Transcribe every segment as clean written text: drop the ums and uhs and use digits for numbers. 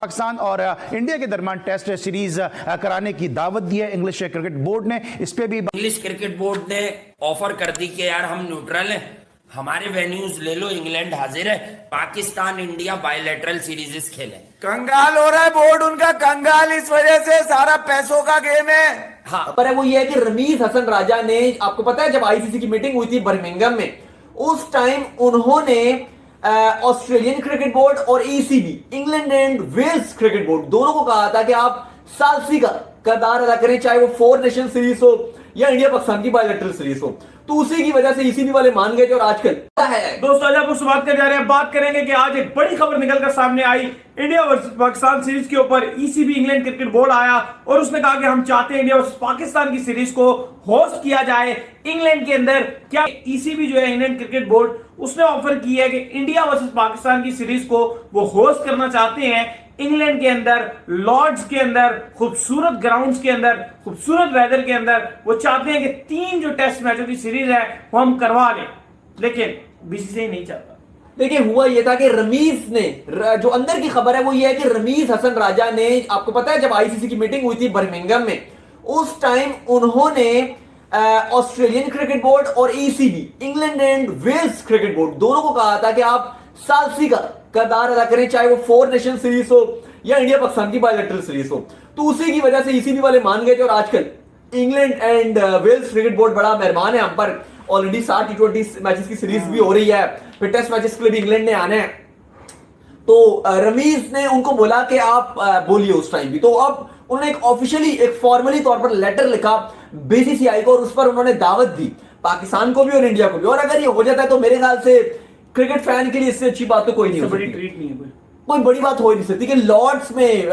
पाकिस्तान और इंडिया के दरमियान टेस्ट सीरीज कराने की दावत दी है इंग्लिश क्रिकेट बोर्ड ने। इस पे भी इंग्लिश क्रिकेट बोर्ड ने ऑफर कर दी कि यार हम न्यूट्रल हैं, हमारे वेन्यूज ले लो, इंग्लैंड हाजिर है, पाकिस्तान इंडिया बायलैटरल सीरीज खेले। कंगाल हो रहा है बोर्ड उनका, कंगाल इस वजह से सारा पैसों का गेम है। हाँ, पर वो ये है कि रमीज हसन राजा ने, आपको पता है जब आईसीसी की मीटिंग हुई थी बर्मिंघम में, उस टाइम उन्होंने ऑस्ट्रेलियन क्रिकेट बोर्ड और ECB, England and Wales cricket board, दोनों को कहा था कि आप सालसी का किरदार अदा करें, चाहे वो 4 नेशन सीरीज हो या इंडिया पाकिस्तान की बायलैटरल सीरीज हो। तो उसी की वजह से ईसीबी वाले मान गए थे। और आजकल है दोस्तों, आज आपको बात करने जा रहे हैं, बात करेंगे कि आज एक बड़ी खबर निकलकर सामने आई इंडिया वर्सेस पाकिस्तान सीरीज के ऊपर। ईसीबी इंग्लैंड क्रिकेट बोर्ड आया और उसने कहा कि हम चाहते हैं इंडिया वर्सेस पाकिस्तान की सीरीज को होस्ट किया जाए इंग्लैंड के अंदर। क्या ईसीबी जो है इंग्लैंड क्रिकेट बोर्ड, उसने ऑफर की है कि इंडिया वर्सेस पाकिस्तान की सीरीज को वो होस्ट करना चाहते हैं इंग्लैंड के अंदर, लॉर्ड्स के अंदर, खूबसूरत ग्राउंड्स के अंदर, खूबसूरत वेदर के अंदर। वो चाहते हैं कि 3 जो टेस्ट मैचों की सीरीज है वो हम करवा लें, लेकिन बीसीसीआई नहीं चाहता। देखिए, हुआ यह था कि रमीज ने, जो अंदर की खबर है वो ये है कि रमीज हसन राजा ने, आपको पता है जब आईसीसी की मीटिंग हुई थी बर्मिंघम में, उस टाइम उन्होंने ऑस्ट्रेलियन क्रिकेट बोर्ड और ECB, England and Wales cricket board, दोनों को कहा था कि आप सालसी का किरदार अदा करें, चाहे वो 4 नेशन सीरीज हो या इंडिया पाकिस्तान की बायलैटरल सीरीज हो। तो उसी की वजह से ईसीबी वाले मान गए थे। और आजकल England and Wales cricket board बड़ा मेहरबान है हम पर। ऑलरेडी 7 T20 मैचेस की सीरीज भी हो रही है, फिर टेस्ट मैचेस के लिए भी इंग्लैंड ने आने हैं। तो रमीज ने उनको बोला कि आप बोलिए उस टाइम भी। तो अब उन्होंने एक ऑफिशियली, एक फॉर्मली तौर पर लेटर लिखा बीसीसीआई को और उस पर उन्होंने दावत दी पाकिस्तान को भी और इंडिया को भी। और अगर ये हो जाता है तो मेरे ख्याल से क्रिकेट फैन के लिए इससे अच्छी बात तो कोई नहीं हो सकती। ट्रीट नहीं है, कोई बड़ी बात हो ही नहीं सकती कि लॉर्ड्स में,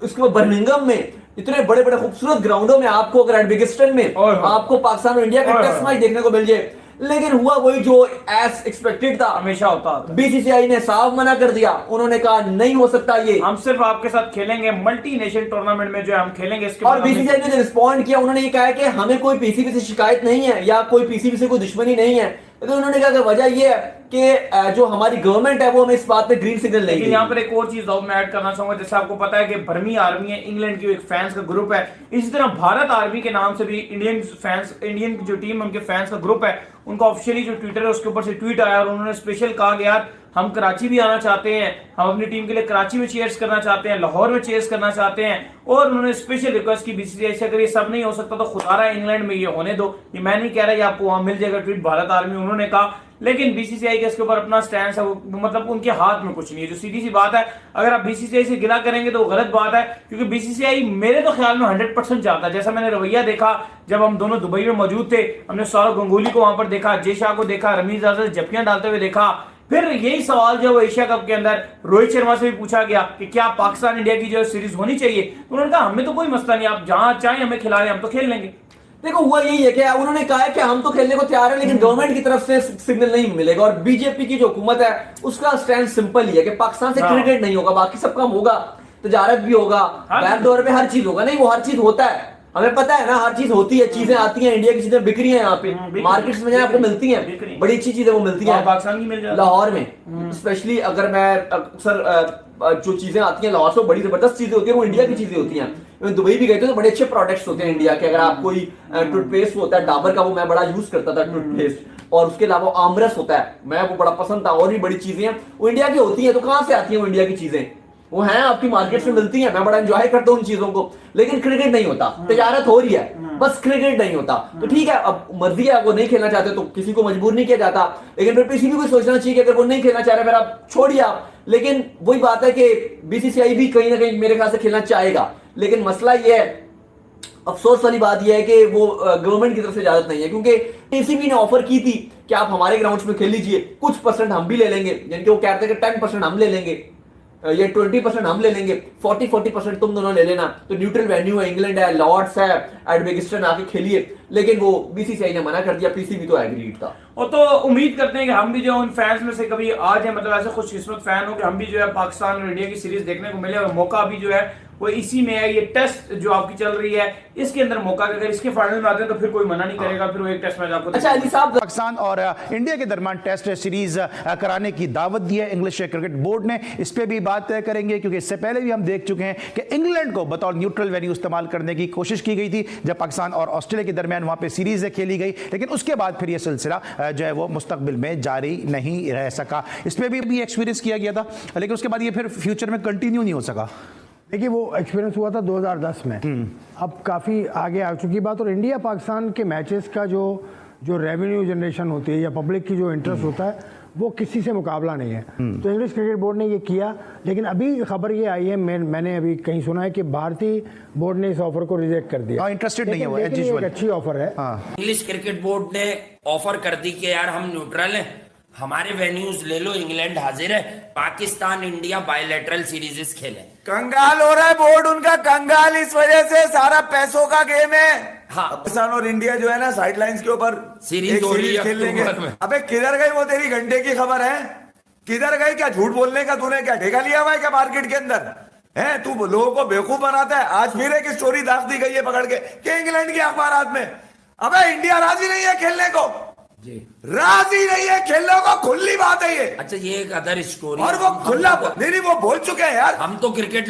उसके बाद बर्मिंघम में, इतने बड़े बड़े खूबसूरत ग्राउंडों में आपको, अगर एडबिगस्टन में आपको पाकिस्तान और इंडिया का टेस्ट मैच देखने को मिल जाए। लेकिन हुआ वही जो एज एक्सपेक्टेड था, हमेशा होता। बीसीसीआई ने साफ मना कर दिया। उन्होंने कहा नहीं हो सकता ये, हम सिर्फ आपके साथ खेलेंगे, मल्टी नेशन टूर्नामेंट में जो है हम खेलेंगे। इसके और बीसीसीआई ने रिस्पॉन्ड किया, उन्होंने ये कहा कि हमें कोई पीसीबी से शिकायत नहीं है या कोई पीसीबी से कोई दुश्मनी नहीं है। तो उन्होंने कहा कि वजह यह है कि जो हमारी गवर्नमेंट है वो हमें इस बात पे ग्रीन सिग्नल नहीं लेकिन यहाँ पर एक और चीज और मैं ऐड करना चाहूंगा। जैसे आपको पता है कि बर्मी आर्मी है, इंग्लैंड की एक फैंस का ग्रुप है, इसी तरह भारत आर्मी के नाम से भी इंडियन फैंस, इंडियन जो टीम उनके फैंस का ग्रुप है, उनका ऑफिशियली जो ट्विटर है उसके ऊपर से ट्वीट आया और उन्होंने स्पेशल कहा कि यार हम कराची भी आना चाहते हैं, हम अपनी टीम के लिए कराची में चीयर्स करना चाहते हैं, लाहौर में चीयर्स करना चाहते हैं। और उन्होंने स्पेशल रिक्वेस्ट की बीसीसीआई से, अगर ये सब नहीं हो सकता तो खुदारा इंग्लैंड में ये होने दो। ये मैं नहीं कह रहा, ये आपको वहां मिल जाएगा ट्वीट भारत आर्मी, उन्होंने कहा। लेकिन बीसीसीआई के इसके ऊपर अपना स्टैंड है, वो मतलब उनके हाथ में कुछ नहीं है। जो सीधी सी बात है, अगर आप बीसीसीआई से गिला करेंगे तो गलत बात है, क्योंकि बीसीसीआई मेरे तो ख्याल में 100% चाहता है। जैसा मैंने रवैया देखा जब हम दोनों दुबई में मौजूद थे, हमने सौरव गंगुली को वहां पर देखा, जय शाह को देखा, रमीज आजाद जप्पियां डालते हुए देखा। फिर यही सवाल जो एशिया कप के अंदर रोहित शर्मा से भी पूछा गया कि क्या पाकिस्तान इंडिया की जो सीरीज होनी चाहिए, तो उन्होंने कहा हमें तो कोई मसला नहीं, आप जहां चाहें हमें खिला रहे, हम तो खेल लेंगे। देखो, हुआ यही है कि उन्होंने कहा है कि हम तो खेलने को तैयार है, लेकिन गवर्नमेंट की तरफ से सिग्नल नहीं मिलेगा। और बीजेपी की जो हुकूमत है उसका स्टैंड सिंपल ही है कि पाकिस्तान से क्रिकेट नहीं होगा, बाकी सब काम होगा, तजारत भी होगा, बैकडोर पे हर चीज होगा। नहीं, वो हर चीज होता है, हमें पता है ना, हर चीज होती है, चीजें आती हैं, इंडिया की चीजें बिक रही हैं यहाँ पे मार्केट्स में, आपको मिलती हैं, बड़ी अच्छी चीजें वो मिलती हैं पाकिस्तान की मिल जाती है लाहौर में। स्पेशली अगर मैं अक्सर जो चीजें आती हैं लाहौर से, बड़ी जबरदस्त चीजें होती है, वो इंडिया की चीजें होती हैं। दुबई भी गए थे तो बड़े अच्छे प्रोडक्ट्स होते हैं इंडिया के। अगर आप कोई टूथपेस्ट होता है डाबर का, वो मैं बड़ा यूज करता था टूथपेस्ट, और उसके अलावा आमरस होता है, मैं वो बड़ा पसंद था। और भी बड़ी चीजें हैं वो इंडिया की होती हैं। तो कहां से आती हैं वो इंडिया की चीजें? वो हैं आपकी मार्केट में मिलती हैं, मैं बड़ा एंजॉय करता हूँ उन चीजों को। लेकिन क्रिकेट नहीं होता, तजारत हो रही है, बस क्रिकेट नहीं होता। तो ठीक है, अब मर्जी है, वो नहीं खेलना चाहते तो किसी को मजबूर नहीं किया जाता, लेकिन फिर किसी भी को सोचना चाहिए कि अगर वो नहीं खेलना चाह रहे फिर आप छोड़िए आप। लेकिन वही बात है कि बीसीसीआई भी कहीं ना कहीं मेरे ख्याल से खेलना चाहेगा, लेकिन मसला ये है, अफसोस वाली बात यह है कि वो गवर्नमेंट की तरफ से इजाजत नहीं है। क्योंकि ईसीबी ने ऑफर की थी कि आप हमारे ग्राउंड्स में खेल लीजिए, कुछ परसेंट हम भी ले लेंगे, यानी कि वो कहते हैं कि 10% हम ले लेंगे, ये 20% हम ले लेंगे, 40% तुम दोनों ले लेना। तो न्यूट्रल वेन्यू है, इंग्लैंड है, लॉर्ड्स है, एडबिगस्टन आके खेलिए। लेकिन वो बीसीसीआई ने मना कर दिया, पीसीबी तो एग्रीड था। और तो उम्मीद करते हैं कि हम भी जो उन फैंस में से कभी आ जाए, मतलब ऐसे खुशकिस्मत फैन हो कि हम भी जो है पाकिस्तान और इंडिया की सीरीज देखने को मिले, और मौका भी जो है वो इसी में है। ये टेस्ट जो आपकी चल रही है इसके अंदर मौका, अगर इसके फाइनल में आते हैं तो फिर कोई मना नहीं करेगा, फिर वो एक टेस्ट मैच आपको। अच्छा अली साहब, पाकिस्तान और इंडिया के दरमियान टेस्ट सीरीज कराने की दावत दी है इंग्लिश क्रिकेट बोर्ड ने। इस पे भी बात करेंगे, क्योंकि इससे पहले भी हम देख चुके हैं कि इंग्लैंड को बतौर न्यूट्रल वेन्यू इस्तेमाल करने की कोशिश की गई थी जब पाकिस्तान और ऑस्ट्रेलिया के दरमियान वहां पे सीरीज खेली गई, लेकिन उसके बाद फिर यह सिलसिला जो है वो मुस्तकबिल में जारी नहीं रह सका। इस पर भी एक्सपीरियंस किया गया था, लेकिन उसके बाद ये फिर फ्यूचर में कंटिन्यू नहीं हो सका। देखिए वो एक्सपीरियंस हुआ था 2010 में, अब काफ़ी आगे आ चुकी बात। और इंडिया पाकिस्तान के मैचेस का जो रेवेन्यू जनरेशन होती है या पब्लिक की जो इंटरेस्ट होता है वो किसी से मुकाबला नहीं है। तो इंग्लिश क्रिकेट बोर्ड ने ये किया, लेकिन अभी खबर ये आई है, मैंने अभी कहीं सुना है कि भारतीय बोर्ड ने इस ऑफर को रिजेक्ट कर दिया। इंटरेस्टेड नहीं है वो, लेकिन ये एक अच्छी ऑफर है। इंग्लिश क्रिकेट बोर्ड ने ऑफर कर दी कि यार हम न्यूट्रल हैं, हमारे वेन्यूज ले लो, इंग्लैंड हाजिर है, पाकिस्तान इंडिया बायलैटरल सीरीज खेलें। कंगाल हो रहा है बोर्ड उनका, कंगाल इस वजह से, सारा पैसों का गेम है। हाँ। पाकिस्तान और इंडिया जो है ना साइडलाइंस के ऊपर सीरीज हो रही है खेल लेंगे। अक्टूबर में। अबे किधर गई वो तेरी घंटे की खबर है? किधर गई? क्या झूठ बोलने का तूने क्या ठेका लिया हुआ है क्या मार्केट के अंदर है? तू लोगों को बेवकूफ बनाता है। आज फिर एक स्टोरी दाग दी गई है पकड़ के कि इंग्लैंड के अखबार में, अबे इंडिया राजी नहीं है खेलने को, राजी नहीं है खेलने को, खुली बात है ये। अच्छा ये एक अदर स्टोरी, और वो खुला नहीं, वो बोल चुके हैं यार। हम तो क्रिकेट